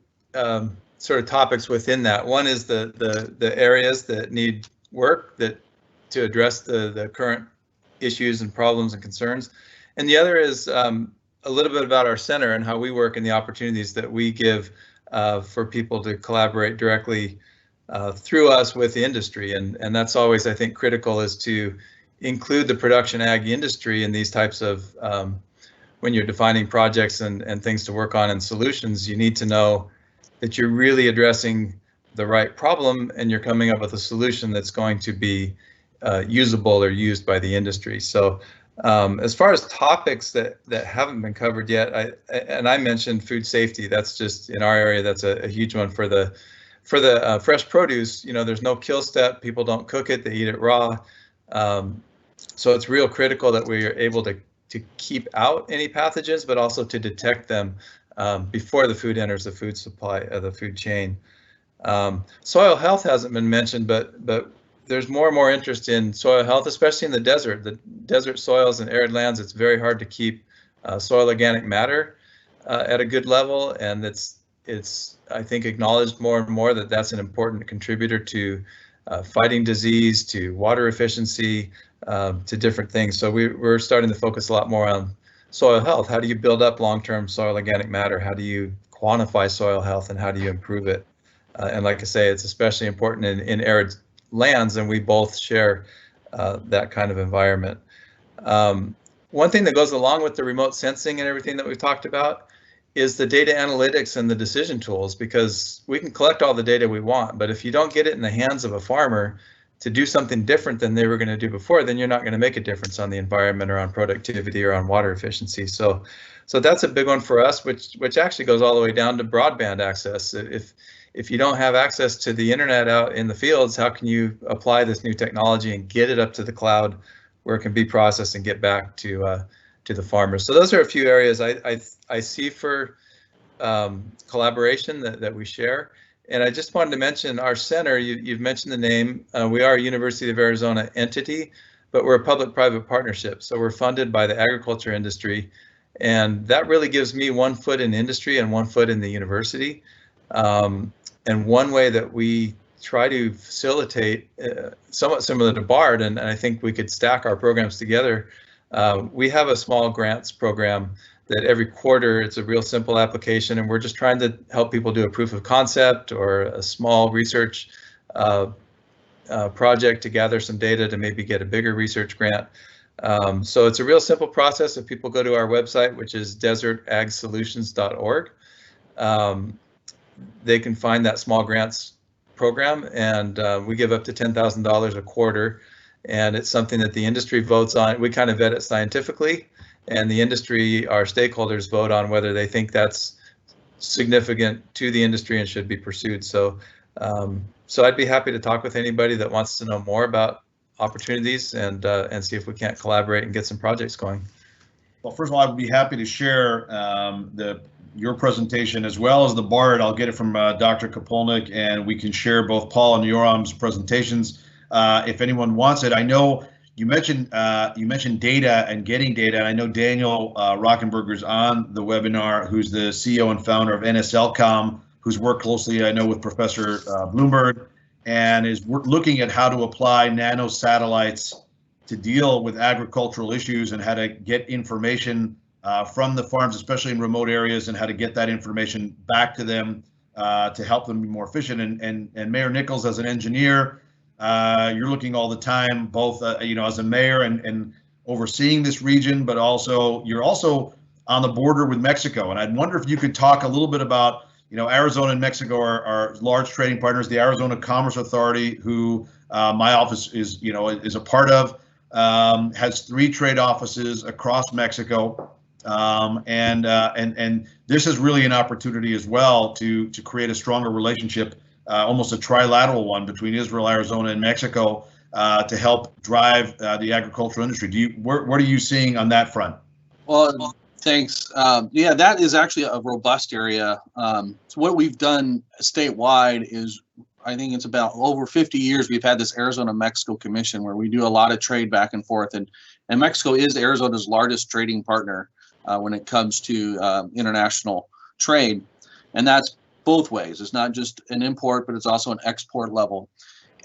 sort of topics within that. One is the areas that need work to address the current issues and problems and concerns, and the other is a little bit about our center and how we work and the opportunities that we give for people to collaborate directly through us with the industry, and that's always, I think, critical, is to include the production ag industry in these types of when you're defining projects and things to work on and solutions. You need to know that you're really addressing the right problem and you're coming up with a solution that's going to be usable or used by the industry. So as far as topics that haven't been covered yet, I mentioned food safety. That's just in our area, that's a huge one for the fresh produce. You know, there's no kill step. People don't cook it, they eat it raw. So it's real critical that we are able to keep out any pathogens, but also to detect them before the food enters the food supply, the food chain. Soil health hasn't been mentioned, but there's more and more interest in soil health, especially in the desert. The desert soils and arid lands, it's very hard to keep soil organic matter at a good level, and it's I think acknowledged more and more that that's an important contributor to fighting disease, to water efficiency, to different things. So we're starting to focus a lot more on soil health. How do you build up long-term soil organic matter? How do you quantify soil health, and how do you improve it? And like I say, it's especially important in arid lands, and we both share that kind of environment. One thing that goes along with the remote sensing and everything that we've talked about is the data analytics and the decision tools, because we can collect all the data we want, but if you don't get it in the hands of a farmer to do something different than they were going to do before, then you're not going to make a difference on the environment or on productivity or on water efficiency. So that's a big one for us, which actually goes all the way down to broadband access. If you don't have access to the internet out in the fields, how can you apply this new technology and get it up to the cloud where it can be processed and get back to the farmers? So those are a few areas I see for collaboration that we share. And I just wanted to mention our center. You've mentioned the name. We are a University of Arizona entity, but we're a public-private partnership. So we're funded by the agriculture industry, and that really gives me one foot in industry and one foot in the university. And one way that we try to facilitate, somewhat similar to BARD, and I think we could stack our programs together. We have a small grants program that every quarter, it's a real simple application, and we're just trying to help people do a proof of concept or a small research project to gather some data to maybe get a bigger research grant. So it's a real simple process. If people go to our website, which is desertagsolutions.org, they can find that small grants program, and we give up to $10,000 a quarter, and it's something that the industry votes on. We kind of vet it scientifically, and the industry, our stakeholders, vote on whether they think that's significant to the industry and should be pursued. So I'd be happy to talk with anybody that wants to know more about opportunities and see if we can't collaborate and get some projects going. Well, first of all, I would be happy to share your presentation as well as the BARD. I'll get it from Dr. Kapolnik, and we can share both Paul and Yoram's presentations if anyone wants it. I know you mentioned data and getting data, and I know Daniel Rockenberger's on the webinar, who's the CEO and founder of NSLCom, who's worked closely, I know, with Professor Bloomberg, and is looking at how to apply nano satellites to deal with agricultural issues and how to get information from the farms, especially in remote areas, and how to get that information back to them to help them be more efficient. And Mayor Nichols, as an engineer, you're looking all the time, both as a mayor and overseeing this region, but also you're also on the border with Mexico. And I'd wonder if you could talk a little bit about, Arizona and Mexico are large trading partners. The Arizona Commerce Authority, who my office is a part of, has 3 trade offices across Mexico. And this is really an opportunity as well to create a stronger relationship, almost a trilateral one between Israel, Arizona, and Mexico to help drive the agricultural industry. What are you seeing on that front? Well, thanks. Yeah, that is actually a robust area. So what we've done statewide is, I think it's about over 50 years we've had this Arizona-Mexico Commission where we do a lot of trade back and forth, and Mexico is Arizona's largest trading partner when it comes to international trade, and that's both ways. It's not just an import, but it's also an export level.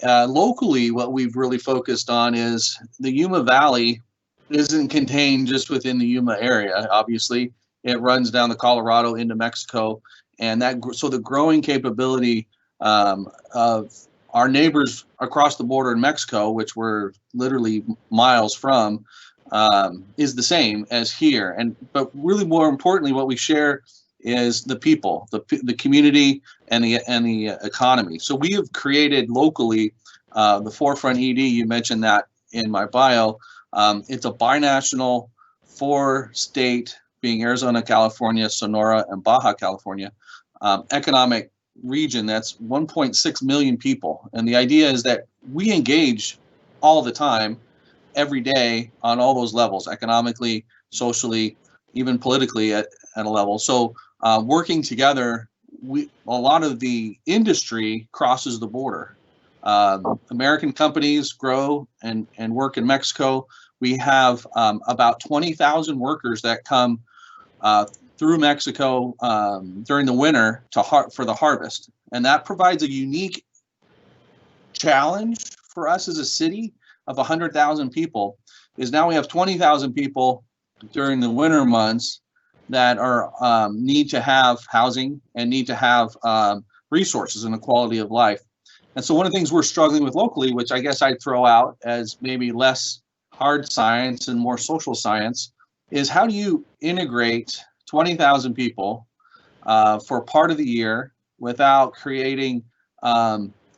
Locally, what we've really focused on is the Yuma Valley isn't contained just within the Yuma area. Obviously, it runs down the Colorado into Mexico, and so the growing capability of our neighbors across the border in Mexico, which we're literally miles from, is the same as here. But really, more importantly, what we share is the people, the community, and the economy. So we have created locally the Forefront ED. You mentioned that in my bio. It's a binational 4-state, being Arizona, California, Sonora, and Baja California, economic region that's 1.6 million people. And the idea is that we engage all the time, every day, on all those levels, economically, socially, even politically at a level. So working together, a lot of the industry crosses the border. American companies grow and work in Mexico. We have about 20,000 workers that come through Mexico during the winter for the harvest. And that provides a unique challenge for us as a city of 100,000 people, is now we have 20,000 people during the winter months that are need to have housing and need to have resources and a quality of life. And so one of the things we're struggling with locally, which I guess I'd throw out as maybe less hard science and more social science, is how do you integrate 20,000 people for part of the year without creating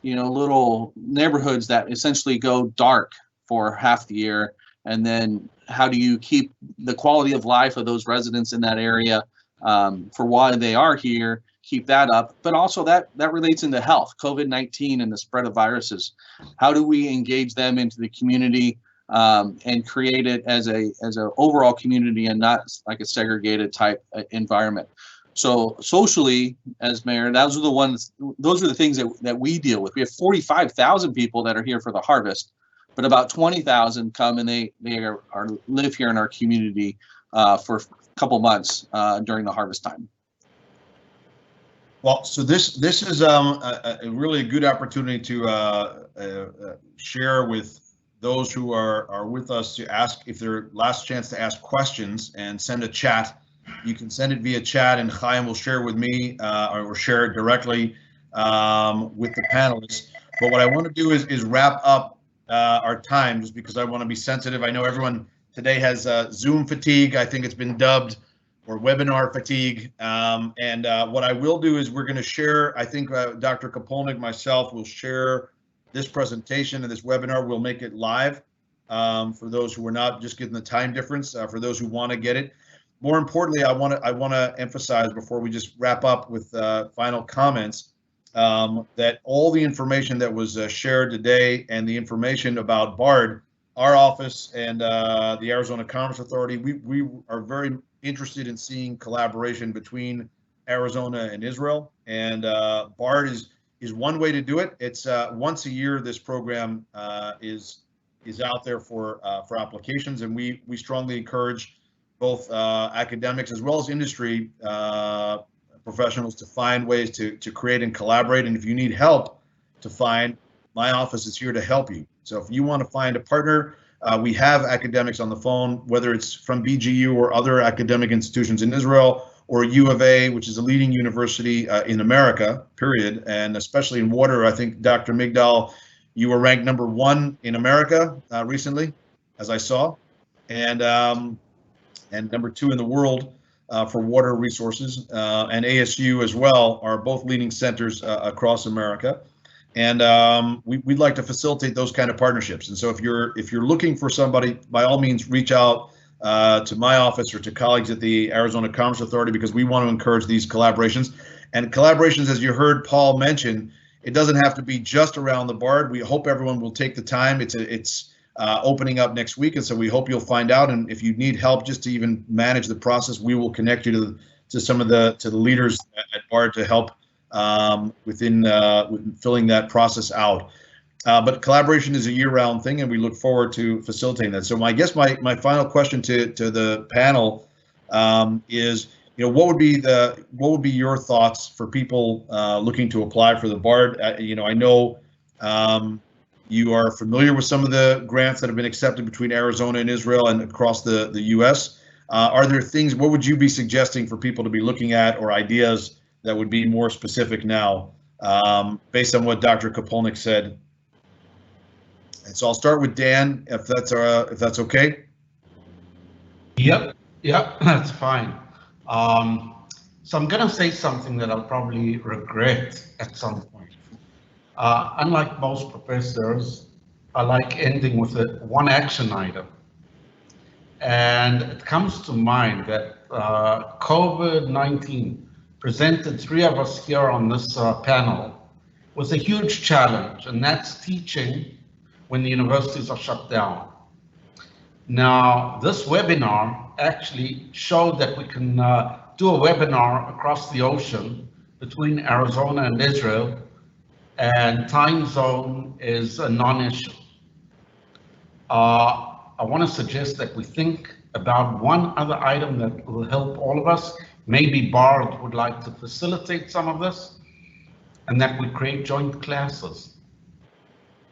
little neighborhoods that essentially go dark for half the year? And then how do you keep the quality of life of those residents in that area for why they are here, keep that up? But also that relates into health, COVID-19 and the spread of viruses. How do we engage them into the community and create it as a overall community and not like a segregated type environment? So socially, as mayor, those are the things that we deal with. We have 45,000 people that are here for the harvest, but about 20,000 come and they live here in our community for a couple months during the harvest time. Well, so this is a really good opportunity to share with those who are with us to ask if their last chance to ask questions and send a chat. You can send it via chat, and Chaim will share with me or share it directly with the panelists. But what I want to do is wrap up our time, just because I want to be sensitive. I know everyone today has Zoom fatigue, I think it's been dubbed, or webinar fatigue. And what I will do is we're going to share, I think Dr. Kapolnik, myself, will share this presentation and this webinar. We'll make it live for those who are not just getting the time difference, for those who want to get it. More importantly, I want to emphasize before we just wrap up with final comments that all the information that was shared today and the information about BARD, our office and the Arizona Commerce Authority, we are very interested in seeing collaboration between Arizona and Israel, and BARD is one way to do it. It's once a year this program is out there for applications, and we strongly encourage both academics as well as industry professionals to find ways to create and collaborate. And if you need help to find, my office is here to help you. So if you want to find a partner, we have academics on the phone, whether it's from BGU or other academic institutions in Israel, or U of A, which is a leading university in America, period, and especially in water. I think, Dr. Migdal, you were ranked #1 in America recently, as I saw, and #2 in the world for water resources, and ASU as well are both leading centers across America. And we'd like to facilitate those kind of partnerships. And so if you're looking for somebody, by all means, reach out to my office or to colleagues at the Arizona Commerce Authority, because we want to encourage these collaborations. And collaborations, as you heard Paul mention, it doesn't have to be just around the BARD. We hope everyone will take the time. It's opening up next week, and so we hope you'll find out. And if you need help just to even manage the process, we will connect you to some of the leaders at BARD to help within filling that process out. But collaboration is a year-round thing, and we look forward to facilitating that. So I guess my final question to the panel is, what would be your thoughts for people looking to apply for the BARD? I know you are familiar with some of the grants that have been accepted between Arizona and Israel and across the U.S. Are there things, what would you be suggesting for people to be looking at, or ideas that would be more specific now, based on what Dr. Kapolnik said? And so I'll start with Dan, if that's okay. Yep, that's fine. So I'm going to say something that I'll probably regret at some point. Unlike most professors, I like ending with one action item. And it comes to mind that COVID-19 presented three of us here on this panel with a huge challenge, and that's teaching when the universities are shut down. Now, this webinar actually showed that we can do a webinar across the ocean between Arizona and Israel, and time zone is a non-issue. I want to suggest that we think about one other item that will help all of us. Maybe BARD would like to facilitate some of this, and that we create joint classes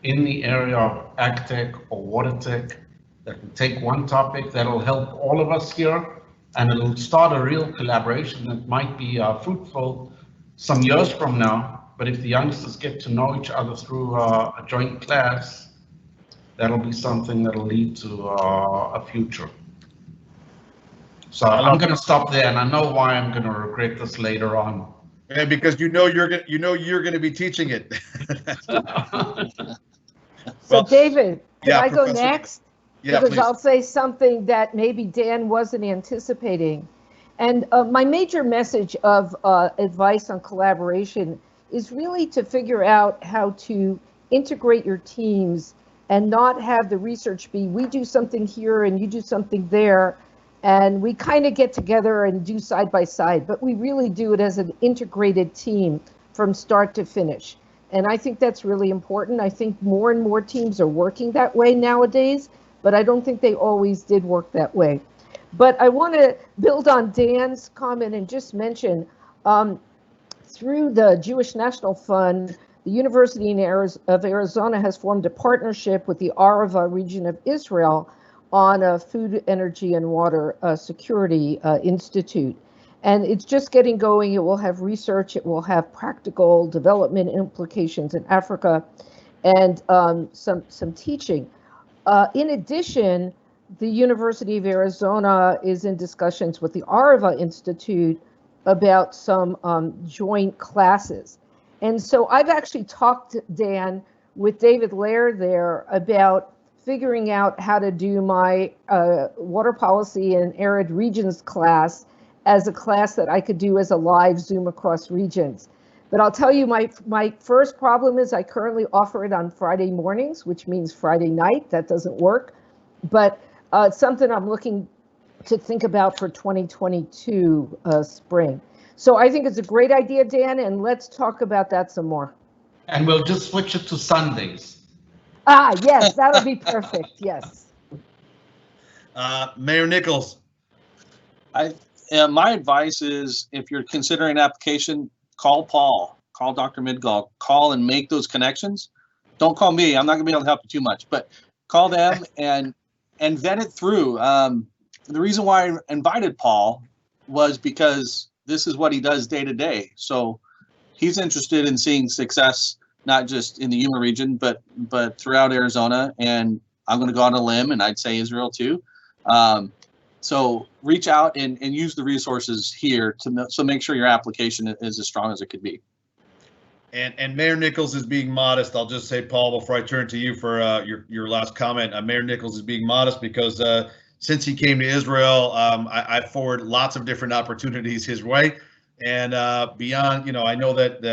in the area of ag tech or water tech, that we take one topic that'll help all of us here, and it'll start a real collaboration that might be fruitful some years from now. But if the youngsters get to know each other through a joint class, that'll be something that'll lead to a future. So I'm going to stop there, and I know why I'm going to regret this later on. Yeah, because you're going to be teaching it. So David, can I go Professor, next? Yeah, because please. I'll say something that maybe Dan wasn't anticipating. And my major message of advice on collaboration is really to figure out how to integrate your teams and not have the research be, we do something here and you do something there, and we kind of get together and do side by side, but we really do it as an integrated team from start to finish. And I think that's really important. I think more and more teams are working that way nowadays, but I don't think they always did work that way. But I want to build on Dan's comment and just mention, through the Jewish National Fund, the University of Arizona has formed a partnership with the Arava region of Israel on a food, energy, and water security institute. And it's just getting going. It will have research, it will have practical development implications in Africa, and some teaching. In addition, the University of Arizona is in discussions with the ARVA Institute about some joint classes. And so I've actually talked, Dan, with David Lair there about figuring out how to do my water policy and arid regions class as a class that I could do as a live Zoom across regions. But I'll tell you, my first problem is I currently offer it on Friday mornings, which means Friday night. That doesn't work. But it's something I'm looking to think about for 2022 spring. So I think it's a great idea, Dan, and let's talk about that some more. And we'll just switch it to Sundays. Ah, yes, that'll be perfect. Yes. Mayor Nichols. My advice is, if you're considering an application, call Paul, call Dr. Midgall, call and make those connections. Don't call me. I'm not gonna be able to help you too much, but call them and vet it through. The reason why I invited Paul was because this is what he does day to day. So he's interested in seeing success, not just in the Yuma region, but throughout Arizona. And I'm going to go on a limb, and I'd say Israel too. So reach out and use the resources here so make sure your application is as strong as it could be. And Mayor Nichols is being modest. I'll just say, Paul, before I turn to you for your last comment, Mayor Nichols is being modest because since he came to Israel, I forward lots of different opportunities his way. And beyond, I know that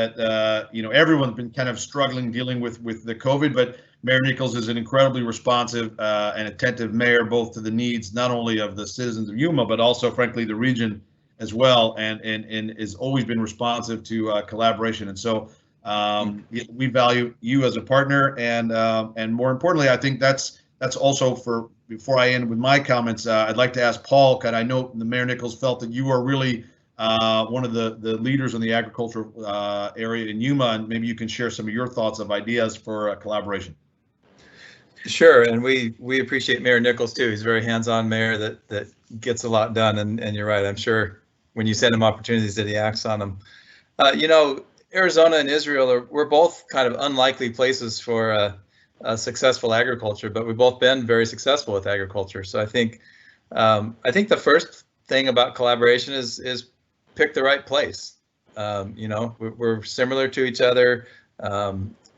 everyone's been kind of struggling dealing with the COVID, but Mayor Nichols is an incredibly responsive and attentive mayor, both to the needs not only of the citizens of Yuma, but also, frankly, the region as well, and has always been responsive to collaboration. And so we value you as a partner, and more importantly, I think that's also for. Before I end with my comments, I'd like to ask Paul, because I know the Mayor Nichols felt that you are really one of the leaders in the agriculture area in Yuma, and maybe you can share some of your thoughts of ideas for collaboration. Sure, and we appreciate Mayor Nichols too. He's a very hands-on mayor that gets a lot done, and you're right. I'm sure when you send him opportunities that he acts on them. Arizona and Israel we're both kind of unlikely places for successful agriculture, but we've both been very successful with agriculture. So I think the first thing about collaboration is pick the right place. We're similar to each other,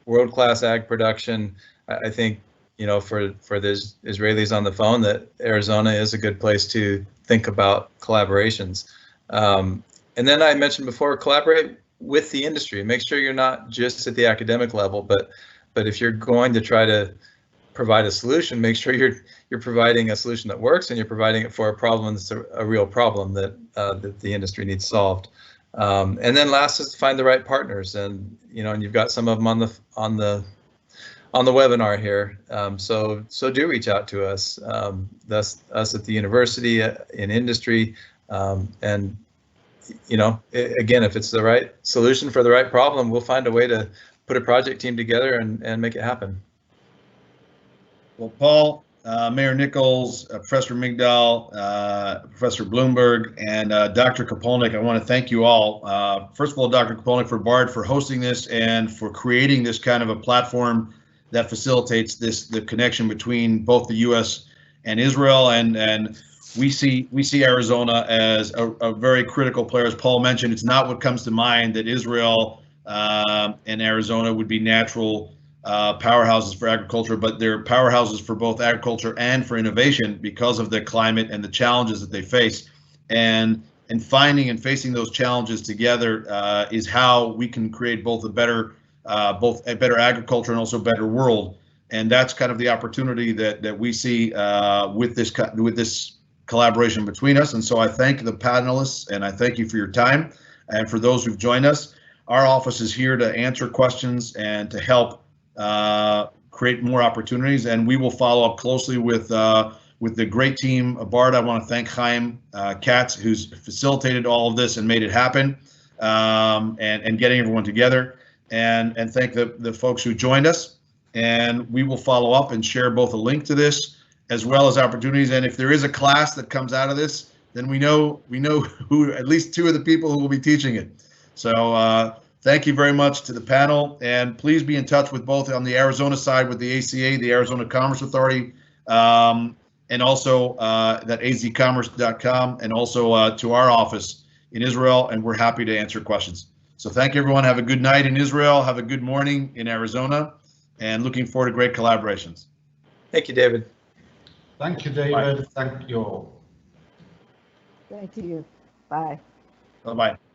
world-class ag production. I think, for the Israelis on the phone, that Arizona is a good place to think about collaborations. And then I mentioned before, collaborate with the industry. Make sure you're not just at the academic level, but if you're going to try to provide a solution, make sure you're providing a solution that works, and you're providing it for a problem that's a real problem that the industry needs solved. And then last is to find the right partners, and you've got some of them on the webinar here. So do reach out to us. Us at the university, in industry, and again, if it's the right solution for the right problem, we'll find a way to put a project team together and make it happen. Well, Paul, Mayor Nichols, Professor Migdal, Professor Bloomberg, and Dr. Kopolnik, I want to thank you all. First of all, Dr. Kopolnik, for BARD for hosting this and for creating this kind of a platform that facilitates the connection between both the U.S. and Israel, and we see Arizona as a very critical player. As Paul mentioned, it's not what comes to mind that Israel and Arizona would be natural powerhouses for agriculture, but they're powerhouses for both agriculture and for innovation because of the climate and the challenges that they face. And finding and facing those challenges together is how we can create both a better agriculture and also a better world. And that's kind of the opportunity that we see with this collaboration between us. And so I thank the panelists, and I thank you for your time. And for those who've joined us, our office is here to answer questions and to help create more opportunities. And we will follow up closely with the great team of BARD. I want to thank Chaim Katz, who's facilitated all of this and made it happen, and getting everyone together. And thank the folks who joined us. And we will follow up and share both a link to this as well as opportunities. And if there is a class that comes out of this, then we know who, at least two of the people who will be teaching it. So thank you very much to the panel, and please be in touch with both on the Arizona side with the ACA, the Arizona Commerce Authority, and and also that azcommerce.com, and also to our office in Israel, and we're happy to answer questions. So thank you, everyone. Have a good night in Israel. Have a good morning in Arizona, and looking forward to great collaborations. Thank you, David. Thank you, David. Thank you all. Thank you. Bye. Bye-bye.